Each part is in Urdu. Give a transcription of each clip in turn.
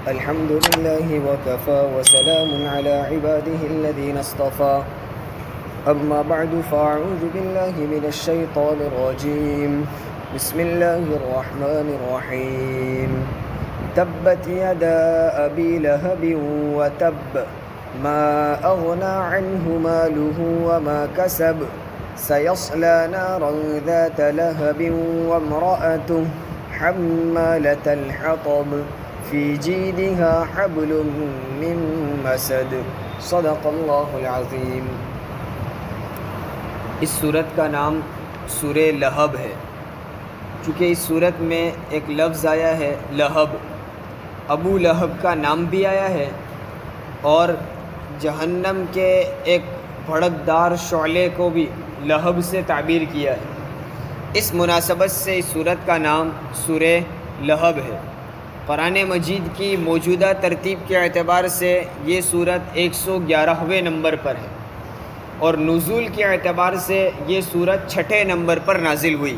الحمد لله وكفى وسلام على عباده الذين اصطفى أما بعد فأعوذ بالله من الشيطان الرجيم بسم الله الرحمن الرحيم تبت يدا أبي لهب وتب ما أغنى عنه ماله وما كسب سيصلى نارا ذات لهب وامرأته حمالة الحطب في جيدها حبل من مسد صدق اللہ العظیم۔ اس سورت کا نام سورہ لہب ہے، چونکہ اس سورت میں ایک لفظ آیا ہے لہب، ابو لہب کا نام بھی آیا ہے اور جہنم کے ایک بھڑکدار شعلے کو بھی لہب سے تعبیر کیا ہے۔ اس مناسبت سے اس سورت کا نام سورہ لہب ہے۔ قرآن مجید کی موجودہ ترتیب کے اعتبار سے یہ سورت 111ویں نمبر پر ہے اور نزول کے اعتبار سے یہ سورت 6 نمبر پر نازل ہوئی۔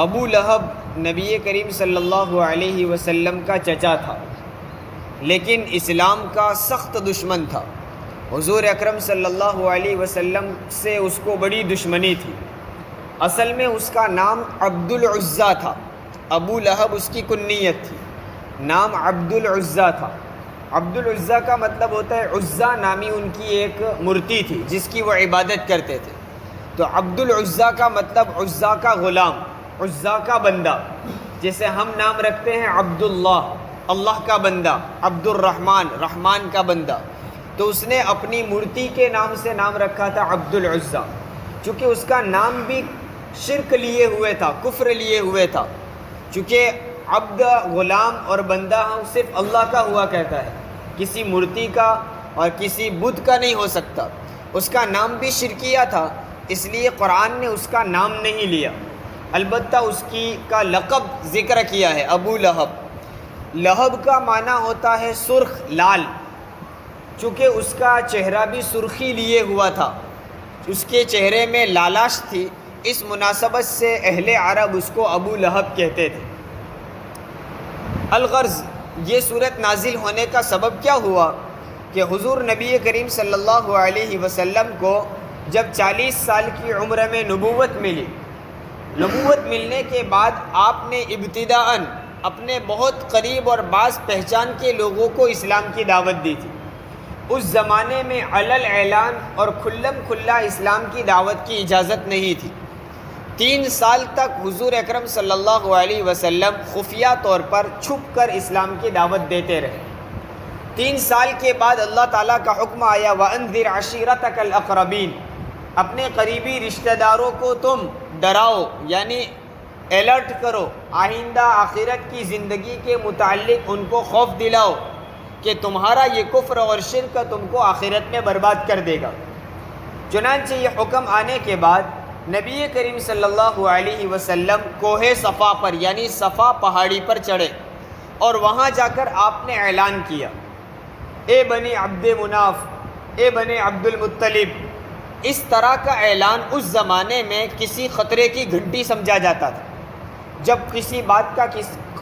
ابو لہب نبی کریم صلی اللہ علیہ وسلم کا چچا تھا، لیکن اسلام کا سخت دشمن تھا۔ حضور اکرم صلی اللہ علیہ وسلم سے اس کو بڑی دشمنی تھی۔ اصل میں اس کا نام عبد العزیٰ تھا، ابو لہب اس کی کنیت تھی، نام عبد العزیٰ تھا۔ عبد العزیٰ کا مطلب ہوتا ہے عزیٰ نامی ان کی ایک مورتی تھی جس کی وہ عبادت کرتے تھے، تو عبد العزیٰ کا مطلب عزیٰ کا غلام، عزیٰ کا بندہ۔ جیسے ہم نام رکھتے ہیں عبداللہ، اللہ کا بندہ، عبد الرحمن، رحمان کا بندہ، تو اس نے اپنی مورتی کے نام سے نام رکھا تھا عبد العزیٰ، چونکہ اس کا نام بھی شرک لیے ہوئے تھا، کفر لیے ہوئے تھا، چونکہ عبد غلام اور بندہ صرف اللہ کا ہوا کہتا ہے، کسی مورتی کا اور کسی بت کا نہیں ہو سکتا۔ اس کا نام بھی شرکیہ تھا، اس لیے قرآن نے اس کا نام نہیں لیا، البتہ اس کا لقب ذکر کیا ہے ابو لہب۔ لہب کا معنی ہوتا ہے سرخ، لال، چونکہ اس کا چہرہ بھی سرخی لیے ہوا تھا، اس کے چہرے میں لالاش تھی، اس مناسبت سے اہل عرب اس کو ابو لہب کہتے تھے۔ الغرض یہ صورت نازل ہونے کا سبب کیا ہوا کہ حضور نبی کریم صلی اللہ علیہ وسلم کو جب 40 سال کی عمر میں نبوت ملی، نبوت ملنے کے بعد آپ نے ابتداءً اپنے بہت قریب اور بعض پہچان کے لوگوں کو اسلام کی دعوت دی تھی۔ اس زمانے میں علل اعلان اور کھلم کھلا اسلام کی دعوت کی اجازت نہیں تھی۔ 3 سال تک حضور اکرم صلی اللہ علیہ وسلم خفیہ طور پر چھپ کر اسلام کی دعوت دیتے رہے۔ 3 سال کے بعد اللہ تعالیٰ کا حکم آیا وَأَنذِرْ عَشِيرَتَكَ الْأَقْرَبِينَ، اپنے قریبی رشتہ داروں کو تم ڈراؤ، یعنی الرٹ کرو، آئندہ آخرت کی زندگی کے متعلق ان کو خوف دلاؤ کہ تمہارا یہ کفر اور شرک تم کو آخرت میں برباد کر دے گا۔ چنانچہ یہ حکم آنے کے بعد نبی کریم صلی اللہ علیہ وسلم کوہ صفا پر یعنی صفا پہاڑی پر چڑھے اور وہاں جا کر آپ نے اعلان کیا، اے بنی عبد مناف، اے بنی عبد المطلب۔ اس طرح کا اعلان اس زمانے میں کسی خطرے کی گھنٹی سمجھا جاتا تھا۔ جب کسی بات کا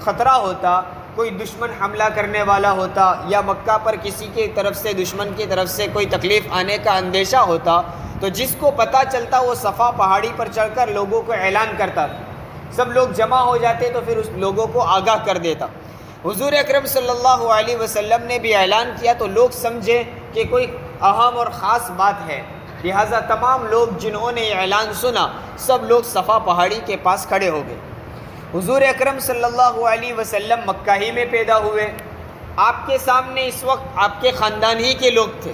خطرہ ہوتا، کوئی دشمن حملہ کرنے والا ہوتا یا مکہ پر کسی کی طرف سے دشمن کی طرف سے کوئی تکلیف آنے کا اندیشہ ہوتا، تو جس کو پتہ چلتا وہ صفا پہاڑی پر چڑھ کر لوگوں کو اعلان کرتا تھا، سب لوگ جمع ہو جاتے تو پھر اس لوگوں کو آگاہ کر دیتا۔ حضور اکرم صلی اللہ علیہ وسلم نے بھی اعلان کیا تو لوگ سمجھے کہ کوئی اہم اور خاص بات ہے، لہٰذا تمام لوگ جنہوں نے یہ اعلان سنا سب لوگ صفا پہاڑی کے پاس کھڑے ہو گئے۔ حضور اکرم صلی اللہ علیہ وسلم مکہ ہی میں پیدا ہوئے، آپ کے سامنے اس وقت آپ کے خاندان ہی کے لوگ تھے،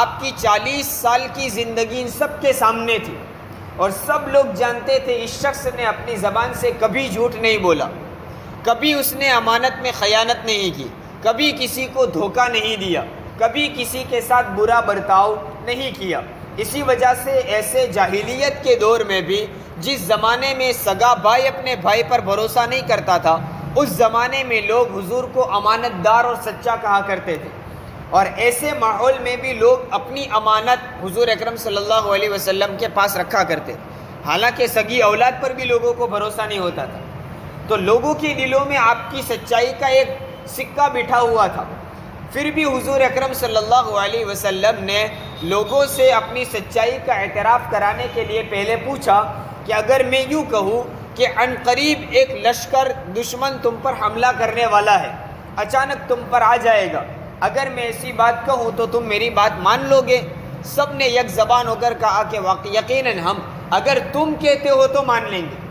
آپ کی 40 سال کی زندگی ان سب کے سامنے تھی اور سب لوگ جانتے تھے اس شخص نے اپنی زبان سے کبھی جھوٹ نہیں بولا، کبھی اس نے امانت میں خیانت نہیں کی، کبھی کسی کو دھوکہ نہیں دیا، کبھی کسی کے ساتھ برا برتاؤ نہیں کیا۔ اسی وجہ سے ایسے جاہلیت کے دور میں بھی جس زمانے میں سگا بھائی اپنے بھائی پر بھروسہ نہیں کرتا تھا، اس زمانے میں لوگ حضور کو امانت دار اور سچا کہا کرتے تھے، اور ایسے ماحول میں بھی لوگ اپنی امانت حضور اکرم صلی اللہ علیہ وسلم کے پاس رکھا کرتے، حالانکہ سگی اولاد پر بھی لوگوں کو بھروسہ نہیں ہوتا تھا۔ تو لوگوں کے دلوں میں آپ کی سچائی کا ایک سکہ بٹھا ہوا تھا، پھر بھی حضور اکرم صلی اللہ علیہ وسلم نے لوگوں سے اپنی سچائی کا اعتراف کرانے کے لیے پہلے پوچھا کہ اگر میں یوں کہوں کہ عن قریب ایک لشکر دشمن تم پر حملہ کرنے والا ہے، اچانک تم پر آ جائے گا، اگر میں ایسی بات کہوں تو تم میری بات مان لو گے؟ سب نے یک زبان ہو کر کہا کہ یقیناً ہم اگر تم کہتے ہو تو مان لیں گے،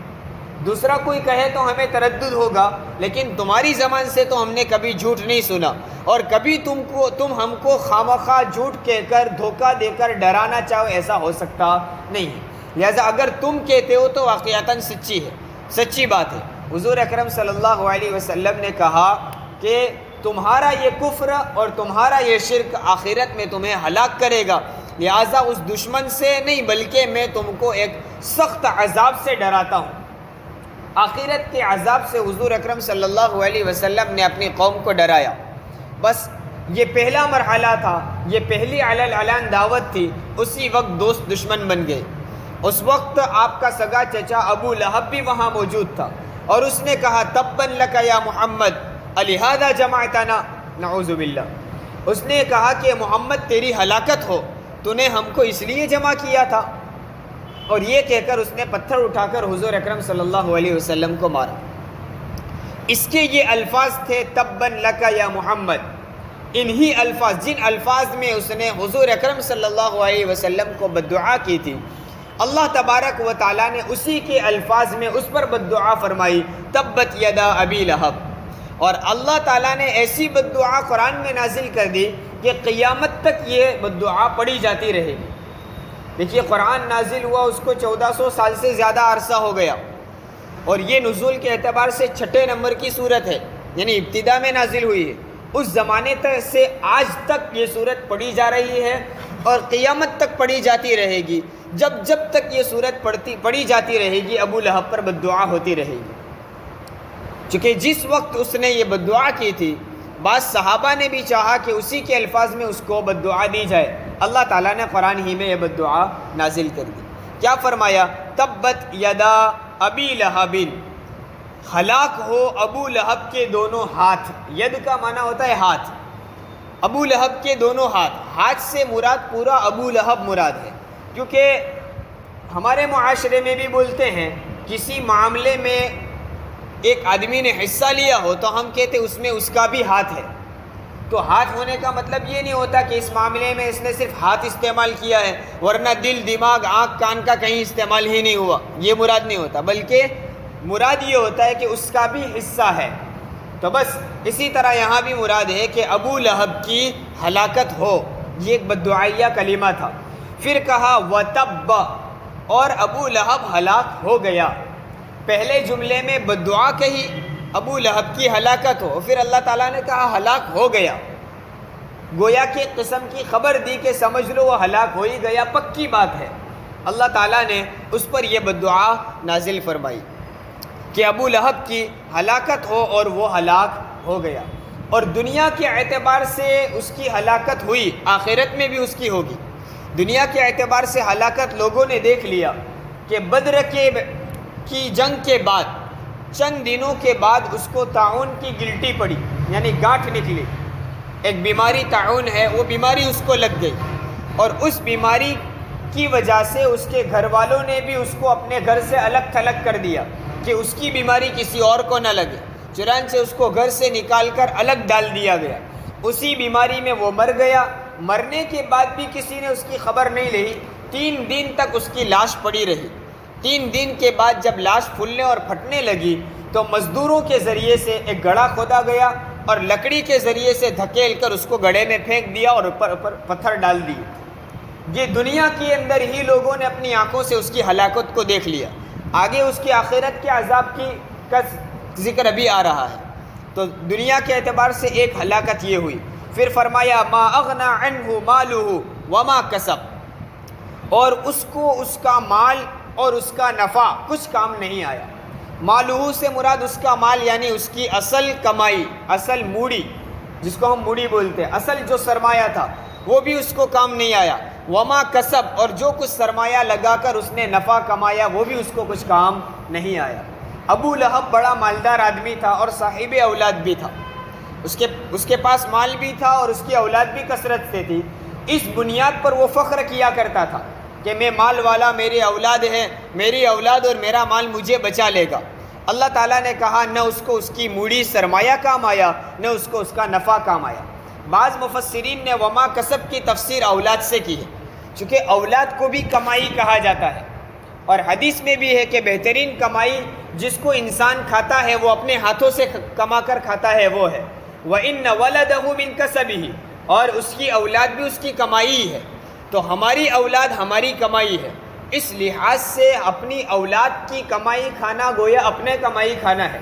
دوسرا کوئی کہے تو ہمیں تردد ہوگا، لیکن تمہاری زبان سے تو ہم نے کبھی جھوٹ نہیں سنا، اور کبھی تم ہم کو خامخواہ جھوٹ کہہ کر دھوکہ دے کر ڈرانا چاہو، ایسا ہو سکتا نہیں ہے، لہذا اگر تم کہتے ہو تو واقعتاً سچی بات ہے۔ حضور اکرم صلی اللہ علیہ وسلم نے کہا کہ تمہارا یہ کفر اور تمہارا یہ شرک آخرت میں تمہیں ہلاک کرے گا، لہذا اس دشمن سے نہیں بلکہ میں تم کو ایک سخت عذاب سے ڈراتا ہوں۔ آخرت کے عذاب سے حضور اکرم صلی اللہ علیہ وسلم نے اپنی قوم کو ڈرایا۔ بس یہ پہلا مرحلہ تھا، یہ پہلی علی الاعلان دعوت تھی، اسی وقت دوست دشمن بن گئے۔ اس وقت آپ کا سگا چچا ابو لہب بھی وہاں موجود تھا، اور اس نے کہا تبا لک یا محمد الہذا جمعتنا، نعوذ باللہ، اس نے کہا کہ محمد تیری ہلاکت ہو، تو نے ہم کو اس لیے جمع کیا تھا، اور یہ کہہ کر اس نے پتھر اٹھا کر حضور اکرم صلی اللہ علیہ وسلم کو مارا۔ اس کے یہ الفاظ تھے تبا لک یا محمد، انہی الفاظ جن الفاظ میں اس نے حضور اکرم صلی اللہ علیہ وسلم کو بددعا کی تھی، اللہ تبارک و تعالیٰ نے اسی کے الفاظ میں اس پر بددعا فرمائی تبت یدا ابی لہب، اور اللہ تعالیٰ نے ایسی بددعا قرآن میں نازل کر دی کہ قیامت تک یہ بددعا پڑھی جاتی رہے گی۔ دیکھیے قرآن نازل ہوا اس کو 1400 سال سے زیادہ عرصہ ہو گیا، اور یہ نزول کے اعتبار سے 6 نمبر کی صورت ہے، یعنی ابتدا میں نازل ہوئی ہے۔ اس زمانے تک سے آج تک یہ صورت پڑھی جا رہی ہے، اور قیامت تک پڑھی جاتی رہے گی۔ جب تک یہ صورت پڑھی جاتی رہے گی ابو لہب پر بددعا ہوتی رہے گی، چونکہ جس وقت اس نے یہ بددعا کی تھی بعض صحابہ نے بھی چاہا کہ اسی کے الفاظ میں اس کو بددعا دی جائے، اللہ تعالیٰ نے قرآن ہی میں یہ بددعا نازل کر دی۔ کیا فرمایا؟ تبت یدا ابی لہب، ہلاک ہو ابو لہب کے دونوں ہاتھ۔ ید کا معنی ہوتا ہے ہاتھ، ابو لہب کے دونوں ہاتھ سے مراد پورا ابو لہب مراد ہے، کیونکہ ہمارے معاشرے میں بھی بولتے ہیں کسی معاملے میں ایک آدمی نے حصہ لیا ہو تو ہم کہتے اس میں اس کا بھی ہاتھ ہے، تو ہاتھ ہونے کا مطلب یہ نہیں ہوتا کہ اس معاملے میں اس نے صرف ہاتھ استعمال کیا ہے ورنہ دل دماغ آنکھ کان کا کہیں استعمال ہی نہیں ہوا، یہ مراد نہیں ہوتا، بلکہ مراد یہ ہوتا ہے کہ اس کا بھی حصہ ہے۔ تو بس اسی طرح یہاں بھی مراد ہے کہ ابو لہب کی ہلاکت ہو، یہ ایک بددعائیہ کلمہ تھا۔ پھر کہا وَتَبَّ، اور ابو لہب ہلاک ہو گیا۔ پہلے جملے میں بددعا کہی ابو لہب کی ہلاکت ہو، پھر اللہ تعالیٰ نے کہا ہلاک ہو گیا، گویا کہ قسم کی خبر دی کہ سمجھ لو وہ ہلاک ہو ہی گیا، پکی بات ہے۔ اللہ تعالیٰ نے اس پر یہ بددعا نازل فرمائی کہ ابو لہب کی ہلاکت ہو، اور وہ ہلاک ہو گیا، اور دنیا کے اعتبار سے اس کی ہلاکت ہوئی، آخرت میں بھی اس کی ہوگی۔ دنیا کے اعتبار سے ہلاکت لوگوں نے دیکھ لیا کہ بدر کی جنگ کے بعد چند دنوں کے بعد اس کو طاعون کی گلٹی پڑی، یعنی گانٹھ نکلی، ایک بیماری طاعون ہے، وہ بیماری اس کو لگ گئی، اور اس بیماری کی وجہ سے اس کے گھر والوں نے بھی اس کو اپنے گھر سے الگ تھلگ کر دیا کہ اس کی بیماری کسی اور کو نہ لگے، چنانچہ اس کو گھر سے نکال کر الگ ڈال دیا گیا۔ اسی بیماری میں وہ مر گیا، مرنے کے بعد بھی کسی نے اس کی خبر نہیں لی، 3 دن تک اس کی لاش پڑی رہی۔ 3 دن کے بعد جب لاش پھولنے اور پھٹنے لگی تو مزدوروں کے ذریعے سے ایک گڑھا کھودا گیا، اور لکڑی کے ذریعے سے دھکیل کر اس کو گڑھے میں پھینک دیا اور اوپر پتھر ڈال دیے۔ یہ دنیا کے اندر ہی لوگوں نے اپنی آنکھوں سے اس کی ہلاکت کو دیکھ لیا، آگے اس کی آخرت کے عذاب کا ذکر ابھی آ رہا ہے۔ تو دنیا کے اعتبار سے ایک ہلاکت یہ ہوئی۔ پھر فرمایا ما اغنى عنہ مالہ وما کسب، اور اس کو اس کا مال اور اس کا نفع کچھ کام نہیں آیا۔ مالہ سے مراد اس کا مال یعنی اس کی اصل کمائی، اصل موڑی جس کو ہم موڑی بولتے ہیں، اصل جو سرمایہ تھا وہ بھی اس کو کام نہیں آیا۔ وما کسب، اور جو کچھ سرمایہ لگا کر اس نے نفع کمایا وہ بھی اس کو کچھ کام نہیں آیا۔ ابو لہب بڑا مالدار آدمی تھا اور صاحب اولاد بھی تھا، اس کے پاس مال بھی تھا اور اس کی اولاد بھی کثرت سے تھی۔ اس بنیاد پر وہ فخر کیا کرتا تھا کہ میں مال والا، میری اولاد ہے، میری اولاد اور میرا مال مجھے بچا لے گا۔ اللہ تعالیٰ نے کہا نہ اس کو اس کی موڑی سرمایہ کام آیا، نہ اس کو اس کا نفع کام آیا۔ بعض مفسرین نے وما کسب کی تفسیر اولاد سے کی ہے، چونکہ اولاد کو بھی کمائی کہا جاتا ہے، اور حدیث میں بھی ہے کہ بہترین کمائی جس کو انسان کھاتا ہے وہ اپنے ہاتھوں سے کما کر کھاتا ہے وہ ہے وَإِنَّ وَلَدَهُ مِن كَسَبِهِ، اور اس کی اولاد بھی اس کی کمائی ہے۔ تو ہماری اولاد ہماری کمائی ہے، اس لحاظ سے اپنی اولاد کی کمائی کھانا گویا اپنے کمائی کھانا ہے۔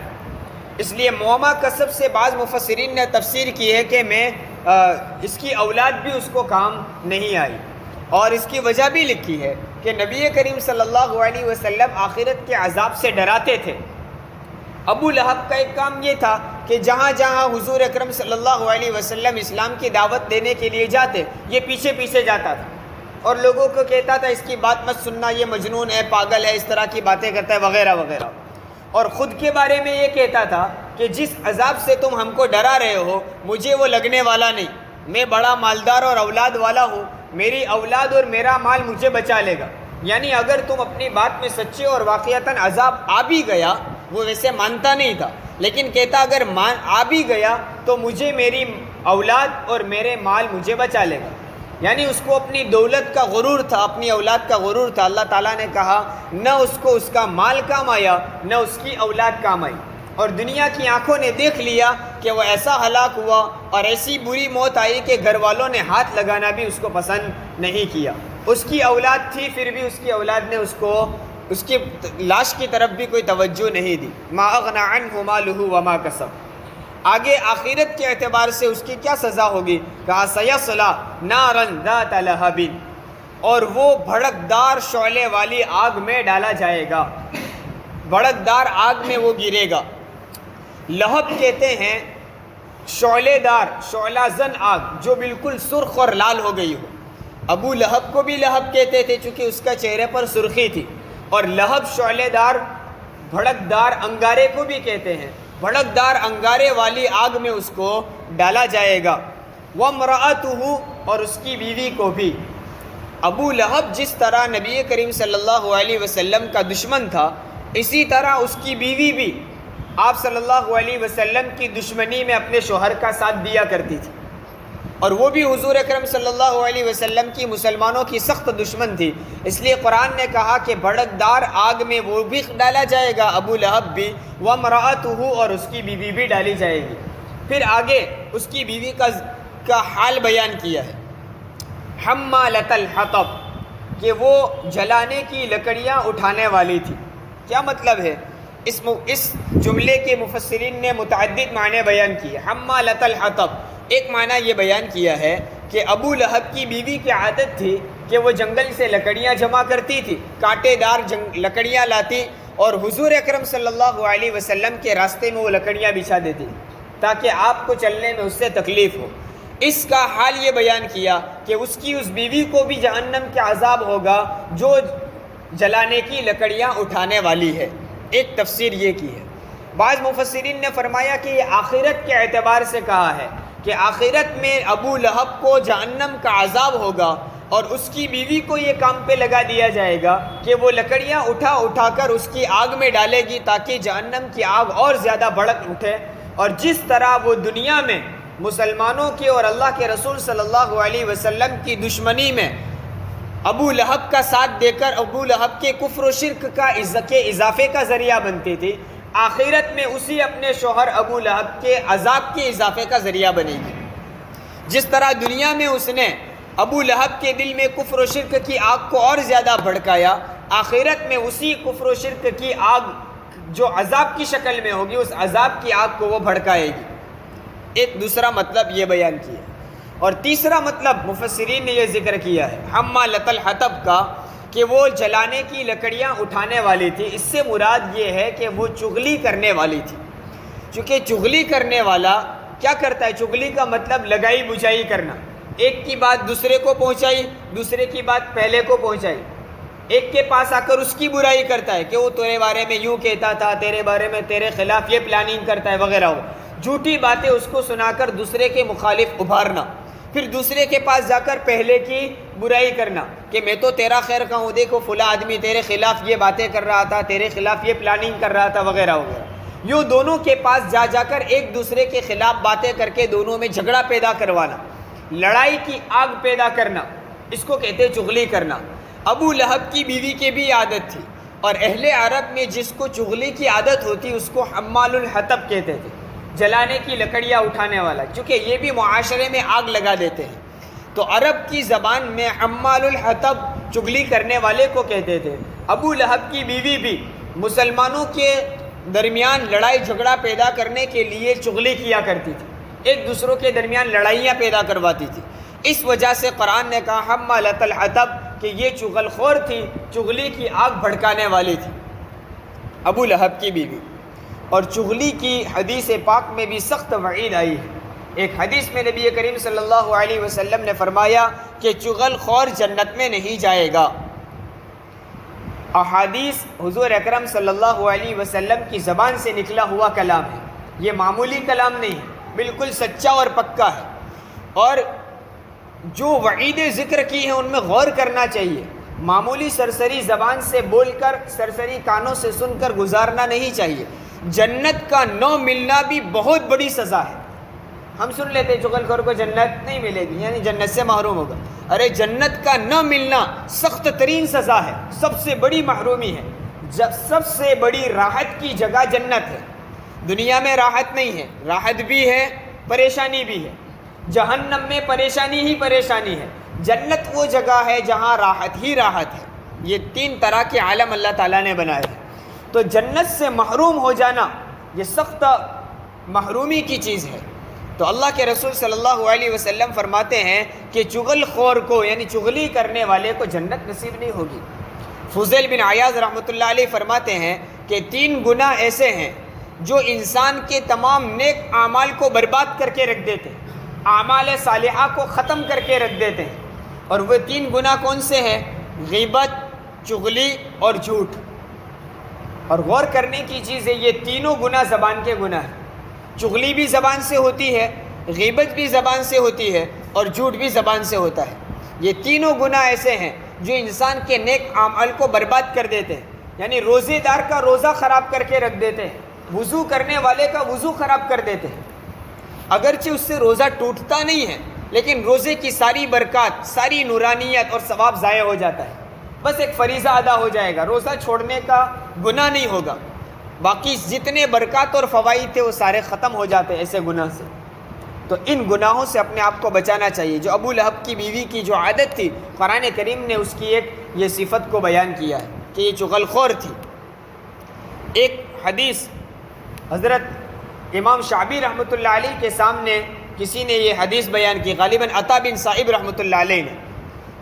اس لیے موما کسب سے بعض مفسرین نے تفسیر کی ہے کہ میں اس کی اولاد بھی اس کو کام نہیں آئی، اور اس کی وجہ بھی لکھی ہے کہ نبی کریم صلی اللہ علیہ وسلم آخرت کے عذاب سے ڈراتے تھے۔ ابو لہب کا ایک کام یہ تھا کہ جہاں جہاں حضور اکرم صلی اللہ علیہ وسلم اسلام کی دعوت دینے کے لیے جاتے، یہ پیچھے پیچھے جاتا تھا اور لوگوں کو کہتا تھا اس کی بات مت سننا، یہ مجنون ہے، پاگل ہے، اس طرح کی باتیں کرتا ہے وغیرہ وغیرہ، اور خود کے بارے میں یہ کہتا تھا کہ جس عذاب سے تم ہم کو ڈرا رہے ہو مجھے وہ لگنے والا نہیں، میں بڑا مالدار اور اولاد والا ہوں، میری اولاد اور میرا مال مجھے بچا لے گا۔ یعنی اگر تم اپنی بات میں سچے اور واقعتاً عذاب آ بھی گیا، وہ ویسے مانتا نہیں تھا لیکن کہتا اگر آ بھی گیا تو مجھے میری اولاد اور میرے مال مجھے بچا لے گا۔ یعنی اس کو اپنی دولت کا غرور تھا، اپنی اولاد کا غرور تھا۔ اللہ تعالیٰ نے کہا نہ اس کو اس کا مال کام آیا نہ اس کی اولاد کام آئی، اور دنیا کی آنکھوں نے دیکھ لیا کہ وہ ایسا ہلاک ہوا اور ایسی بری موت آئی کہ گھر والوں نے ہاتھ لگانا بھی اس کو پسند نہیں کیا۔ اس کی اولاد تھی پھر بھی اس کی اولاد نے اس کی لاش کی طرف بھی کوئی توجہ نہیں دی۔ ما اغنى عنہ مالہ وما کسب۔ آگے آخرت کے اعتبار سے اس کی کیا سزا ہوگی؟ کہا سیصلی نارا ذات لہب، اور وہ بھڑکدار شعلے والی آگ میں ڈالا جائے گا، بھڑکدار آگ میں وہ گرے گا۔ لہب کہتے ہیں شعلے دار، شعلہ زن آگ جو بالکل سرخ اور لال ہو گئی ہو۔ ابو لہب کو بھی لہب کہتے تھے چونکہ اس کا چہرے پر سرخی تھی، اور لہب شعلے دار بھڑکدار انگارے کو بھی کہتے ہیں، بھڑکدار انگارے والی آگ میں اس کو ڈالا جائے گا۔ وَامْرَأَتُهُ، اور اس کی بیوی کو بھی۔ ابو لہب جس طرح نبی کریم صلی اللہ علیہ وسلم کا دشمن تھا، اسی طرح اس کی بیوی بھی آپ صلی اللہ علیہ وسلم کی دشمنی میں اپنے شوہر کا ساتھ دیا کرتی تھی، اور وہ بھی حضور اکرم صلی اللہ علیہ وسلم کی مسلمانوں کی سخت دشمن تھی۔ اس لیے قرآن نے کہا کہ بھڑکدار آگ میں وہ بھی ڈالا جائے گا، ابو لہب بھی، وَامْرَأَتُهُ، اور اس کی بیوی بھی ڈالی جائے گی۔ پھر آگے اس کی بیوی کا حال بیان کیا ہے، حمالۃ الحطب، کہ وہ جلانے کی لکڑیاں اٹھانے والی تھی۔ کیا مطلب ہے؟ اس جملے کے مفسرین نے متعدد معنی بیان کیے۔ حمالۃ الحطب، ایک معنی یہ بیان کیا ہے کہ ابو لہب کی بیوی کی عادت تھی کہ وہ جنگل سے لکڑیاں جمع کرتی تھی، کانٹے دار لکڑیاں لاتی اور حضور اکرم صلی اللہ علیہ وسلم کے راستے میں وہ لکڑیاں بچھا دیتی تاکہ آپ کو چلنے میں اس سے تکلیف ہو۔ اس کا حال یہ بیان کیا کہ اس بیوی کو بھی جہنم کے عذاب ہوگا جو جلانے کی لکڑیاں اٹھانے والی ہے۔ ایک تفسیر یہ کی ہے۔ بعض مفسرین نے فرمایا کہ یہ آخرت کے اعتبار سے کہا ہے کہ آخرت میں ابو لہب کو جہنم کا عذاب ہوگا اور اس کی بیوی کو یہ کام پہ لگا دیا جائے گا کہ وہ لکڑیاں اٹھا کر اس کی آگ میں ڈالے گی تاکہ جہنم کی آگ اور زیادہ بھڑک اٹھے۔ اور جس طرح وہ دنیا میں مسلمانوں کی اور اللہ کے رسول صلی اللہ علیہ وسلم کی دشمنی میں ابو لہب کا ساتھ دے کر ابو لہب کے کفر و شرک کا اضافے کا ذریعہ بنتی تھی، آخرت میں اسی اپنے شوہر ابو لہب کے عذاب کے اضافے کا ذریعہ بنے گی۔ جس طرح دنیا میں اس نے ابو لہب کے دل میں کفر و شرک کی آگ کو اور زیادہ بھڑکایا، آخرت میں اسی کفر و شرک کی آگ جو عذاب کی شکل میں ہوگی اس عذاب کی آگ کو وہ بھڑکائے گی۔ ایک دوسرا مطلب یہ بیان کیا، اور تیسرا مطلب مفسرین نے یہ ذکر کیا ہے حمالۃ الحطب کا کہ وہ جلانے کی لکڑیاں اٹھانے والی تھی۔ اس سے مراد یہ ہے کہ وہ چغلی کرنے والی تھی، چونکہ چغلی کرنے والا کیا کرتا ہے؟ چغلی کا مطلب لگائی بجھائی کرنا، ایک کی بات دوسرے کو پہنچائی، دوسرے کی بات پہلے کو پہنچائی، ایک کے پاس آ کر اس کی برائی کرتا ہے کہ وہ تیرے بارے میں یوں کہتا تھا، تیرے بارے میں تیرے خلاف یہ پلاننگ کرتا ہے وغیرہ ہو، جھوٹی باتیں اس کو سنا کر دوسرے کے مخالف ابھارنا، پھر دوسرے کے پاس جا کر پہلے کی برائی کرنا کہ میں تو تیرا خیر کا ہوں، دیکھو فلاں آدمی تیرے خلاف یہ باتیں کر رہا تھا، تیرے خلاف یہ پلاننگ کر رہا تھا وغیرہ وغیرہ، یوں دونوں کے پاس جا جا کر ایک دوسرے کے خلاف باتیں کر کے دونوں میں جھگڑا پیدا کروانا، لڑائی کی آگ پیدا کرنا، اس کو کہتے چغلی کرنا۔ ابو لہب کی بیوی کی بھی عادت تھی، اور اہل عرب میں جس کو چغلی کی عادت ہوتی اس کو حمال الحطب کہتے تھے، جلانے کی لکڑیاں اٹھانے والا، کیونکہ یہ بھی معاشرے میں آگ لگا دیتے ہیں، تو عرب کی زبان میں حمال الحطب چغلی کرنے والے کو کہتے تھے۔ ابو لہب کی بیوی بھی مسلمانوں کے درمیان لڑائی جھگڑا پیدا کرنے کے لیے چغلی کیا کرتی تھی، ایک دوسروں کے درمیان لڑائیاں پیدا کرواتی تھی، اس وجہ سے قرآن نے کہا حمالۃ الحطب کہ یہ چغل خور تھی، چغلی کی آگ بھڑکانے والی تھی ابو لہب کی بیوی۔ اور چغلی کی حدیث پاک میں بھی سخت وعید آئی ہے۔ ایک حدیث میں نبی کریم صلی اللہ علیہ وسلم نے فرمایا کہ چغل خور جنت میں نہیں جائے گا۔ احادیث حضور اکرم صلی اللہ علیہ وسلم کی زبان سے نکلا ہوا کلام ہے، یہ معمولی کلام نہیں ہے، بالکل سچا اور پکا ہے، اور جو وعیدیں ذکر کی ہیں ان میں غور کرنا چاہیے، معمولی سرسری زبان سے بول کر سرسری کانوں سے سن کر گزارنا نہیں چاہیے۔ جنت کا نہ ملنا بھی بہت بڑی سزا ہے۔ ہم سن لیتے چغل خور کو جنت نہیں ملے گی، یعنی جنت سے محروم ہوگا، ارے جنت کا نہ ملنا سخت ترین سزا ہے، سب سے بڑی محرومی ہے، جب سب سے بڑی راحت کی جگہ جنت ہے۔ دنیا میں راحت نہیں ہے، راحت بھی ہے پریشانی بھی ہے، جہنم میں پریشانی ہی پریشانی ہے، جنت وہ جگہ ہے جہاں راحت ہی راحت ہے۔ یہ تین طرح کے عالم اللہ تعالیٰ نے بنائے ہیں، تو جنت سے محروم ہو جانا یہ سخت محرومی کی چیز ہے۔ تو اللہ کے رسول صلی اللہ علیہ وسلم فرماتے ہیں کہ چغل خور کو یعنی چغلی کرنے والے کو جنت نصیب نہیں ہوگی۔ فضیل بن عیاض رحمۃ اللہ علیہ فرماتے ہیں کہ 3 گناہ ایسے ہیں جو انسان کے تمام نیک اعمال کو برباد کر کے رکھ دیتے ہیں، اعمال صالحہ کو ختم کر کے رکھ دیتے ہیں، اور وہ 3 گناہ کون سے ہیں؟ غیبت، چغلی اور جھوٹ۔ اور غور کرنے کی چیز ہے، یہ تینوں گناہ زبان کے گناہ ہیں، چغلی بھی زبان سے ہوتی ہے، غیبت بھی زبان سے ہوتی ہے، اور جھوٹ بھی زبان سے ہوتا ہے۔ یہ تینوں گناہ ایسے ہیں جو انسان کے نیک اعمال کو برباد کر دیتے ہیں، یعنی روزے دار کا روزہ خراب کر کے رکھ دیتے ہیں، وضو کرنے والے کا وضو خراب کر دیتے ہیں، اگرچہ اس سے روزہ ٹوٹتا نہیں ہے لیکن روزے کی ساری برکات، ساری نورانیت اور ثواب ضائع ہو جاتا ہے، بس ایک فریضہ ادا ہو جائے گا، روزہ چھوڑنے کا گناہ نہیں ہوگا، باقی جتنے برکات اور فوائد تھے وہ سارے ختم ہو جاتے ہیں ایسے گناہ سے۔ تو ان گناہوں سے اپنے آپ کو بچانا چاہیے۔ جو ابو لہب کی بیوی کی جو عادت تھی، قرآن کریم نے اس کی ایک یہ صفت کو بیان کیا ہے کہ یہ چغل خور تھی۔ ایک حدیث حضرت امام شعبی رحمۃ اللہ علیہ کے سامنے کسی نے یہ حدیث بیان کی، غالباً عطا بن صائب رحمۃ اللہ علیہ نے،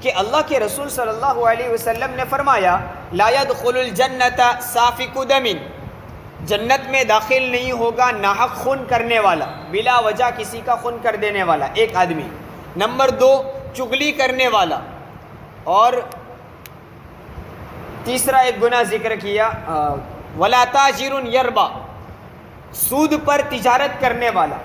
کہ اللہ کے رسول صلی اللہ علیہ وسلم نے فرمایا لا يدخل الجنت سافک دم، جنت میں داخل نہیں ہوگا ناحق خون کرنے والا، بلا وجہ کسی کا خون کر دینے والا ایک آدمی۔ نمبر 2 چغلی کرنے والا، اور تیسرا ایک گناہ ذکر کیا ولا تاجر یربا، سود پر تجارت کرنے والا،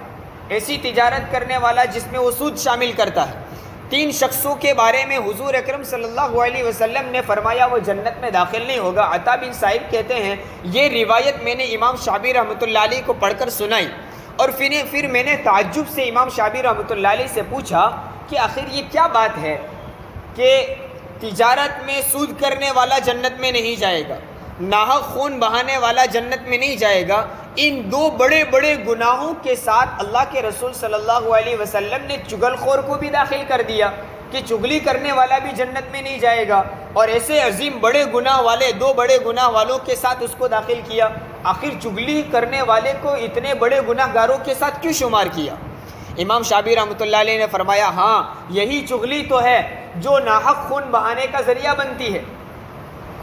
ایسی تجارت کرنے والا جس میں وہ سود شامل کرتا ہے۔ 3 شخصوں کے بارے میں حضور اکرم صلی اللہ علیہ وسلم نے فرمایا وہ جنت میں داخل نہیں ہوگا۔ عطا بن صائب کہتے ہیں یہ روایت میں نے امام شعبی رحمۃ اللہ علیہ کو پڑھ کر سنائی، اور پھر میں نے تعجب سے امام شعبی رحمۃ اللہ علیہ سے پوچھا کہ آخر یہ کیا بات ہے کہ تجارت میں سود کرنے والا جنت میں نہیں جائے گا، ناحق خون بہانے والا جنت میں نہیں جائے گا۔ ان 2 بڑے بڑے گناہوں کے ساتھ اللہ کے رسول صلی اللہ علیہ وسلم نے چغل خور کو بھی داخل کر دیا کہ چغلی کرنے والا بھی جنت میں نہیں جائے گا، اور ایسے عظیم بڑے گناہ والے 2 بڑے گناہ والوں کے ساتھ اس کو داخل کیا۔ آخر چغلی کرنے والے کو اتنے بڑے گناہ گاروں کے ساتھ کیوں شمار کیا؟ امام شعبی رحمۃ اللہ علیہ نے فرمایا ہاں یہی چغلی تو ہے جو ناحق خون بہانے کا ذریعہ بنتی ہے۔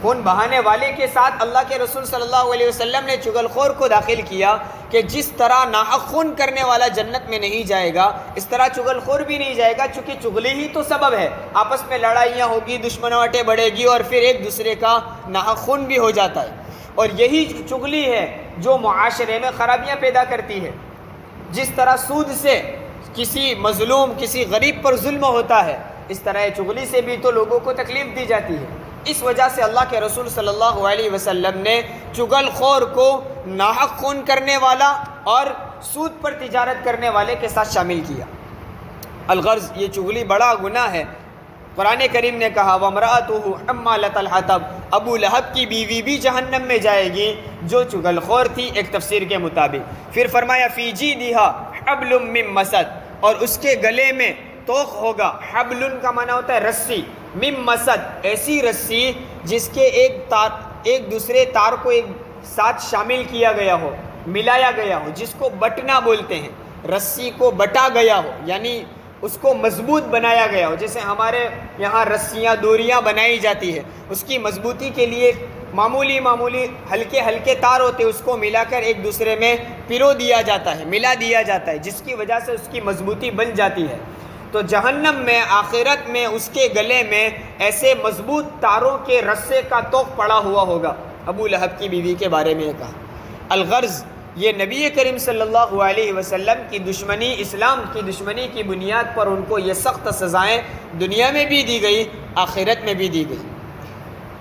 خون بہانے والے کے ساتھ اللہ کے رسول صلی اللہ علیہ وسلم نے چغل خور کو داخل کیا کہ جس طرح ناحق خون کرنے والا جنت میں نہیں جائے گا اس طرح چغل خور بھی نہیں جائے گا، چونکہ چغلی ہی تو سبب ہے، آپس میں لڑائیاں ہوگی، دشمناوٹیں بڑھے گی اور پھر ایک دوسرے کا ناحق خون بھی ہو جاتا ہے۔ اور یہی چغلی ہے جو معاشرے میں خرابیاں پیدا کرتی ہے۔ جس طرح سود سے کسی مظلوم کسی غریب پر ظلم ہوتا ہے، اس طرح چغلی سے بھی تو لوگوں کو تکلیف دی جاتی ہے۔ اس وجہ سے اللہ کے رسول صلی اللہ علیہ وسلم نے چغل خور کو ناحق خون کرنے والا اور سود پر تجارت کرنے والے کے ساتھ شامل کیا۔ الغرض، یہ چغلی بڑا گناہ ہے۔ قرآن کریم نے کہا وَامْرَأَتُهُ حَمَّالَةَ الْحَطَبِ، ابو لہب کی بیوی بھی جہنم میں جائے گی جو چغل خور تھی، ایک تفسیر کے مطابق۔ پھر فرمایا فِي جِيدِهَا حَبْلٌ مِّن مَّسَدٍ، اور اس کے گلے میں توق ہوگا۔ حبل کا معنی ہوتا ہے رسی، مِن مَّسَد، ایسی رسی جس کے ایک دوسرے تار کو ایک ساتھ شامل کیا گیا ہو، ملایا گیا ہو، جس کو بٹنا بولتے ہیں۔ رسی کو بٹا گیا ہو یعنی اس کو مضبوط بنایا گیا ہو، جیسے ہمارے یہاں رسیاں دوریاں بنائی جاتی ہے، اس کی مضبوطی کے لیے معمولی ہلکے تار ہوتے، اس کو ملا کر ایک دوسرے میں پرو دیا جاتا ہے، ملا دیا جاتا ہے، جس کی وجہ سے اس کی مضبوطی بن جاتی ہے۔ تو جہنم میں آخرت میں اس کے گلے میں ایسے مضبوط تاروں کے رسے کا توق پڑا ہوا ہوگا۔ ابو لہب کی بیوی کے بارے میں کہا۔ الغرض، یہ نبی کریم صلی اللہ علیہ وسلم کی دشمنی، اسلام کی دشمنی کی بنیاد پر ان کو یہ سخت سزائیں دنیا میں بھی دی گئی، آخرت میں بھی دی گئی۔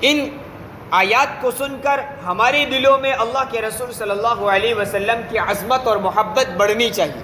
ان آیات کو سن کر ہمارے دلوں میں اللہ کے رسول صلی اللہ علیہ وسلم کی عظمت اور محبت بڑھنی چاہیے۔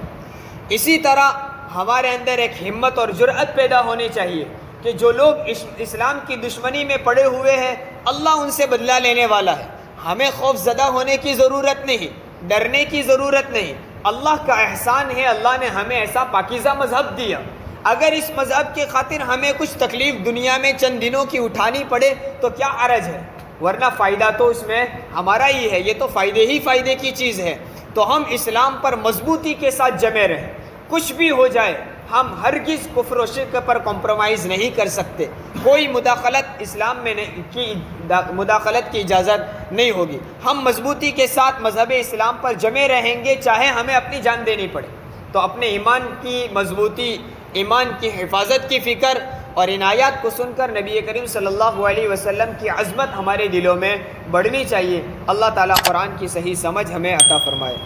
اسی طرح ہمارے اندر ایک ہمت اور جرأت پیدا ہونی چاہیے کہ جو لوگ اسلام کی دشمنی میں پڑے ہوئے ہیں، اللہ ان سے بدلہ لینے والا ہے۔ ہمیں خوف زدہ ہونے کی ضرورت نہیں، ڈرنے کی ضرورت نہیں۔ اللہ کا احسان ہے، اللہ نے ہمیں ایسا پاکیزہ مذہب دیا۔ اگر اس مذہب کے خاطر ہمیں کچھ تکلیف دنیا میں چند دنوں کی اٹھانی پڑے تو کیا حرج ہے، ورنہ فائدہ تو اس میں ہمارا ہی ہے، یہ تو فائدے کی چیز ہے۔ تو ہم اسلام پر مضبوطی کے ساتھ جمے رہیں، کچھ بھی ہو جائے ہم ہرگز کفر و شرک پر کمپرومائز نہیں کر سکتے۔ کوئی مداخلت اسلام میں مداخلت کی اجازت نہیں ہوگی۔ ہم مضبوطی کے ساتھ مذہب اسلام پر جمے رہیں گے، چاہے ہمیں اپنی جان دینی پڑے۔ تو اپنے ایمان کی مضبوطی، ایمان کی حفاظت کی فکر اور ان آیات کو سن کر نبی کریم صلی اللہ علیہ وسلم کی عظمت ہمارے دلوں میں بڑھنی چاہیے۔ اللہ تعالیٰ قرآن کی صحیح سمجھ ہمیں عطا فرمائے۔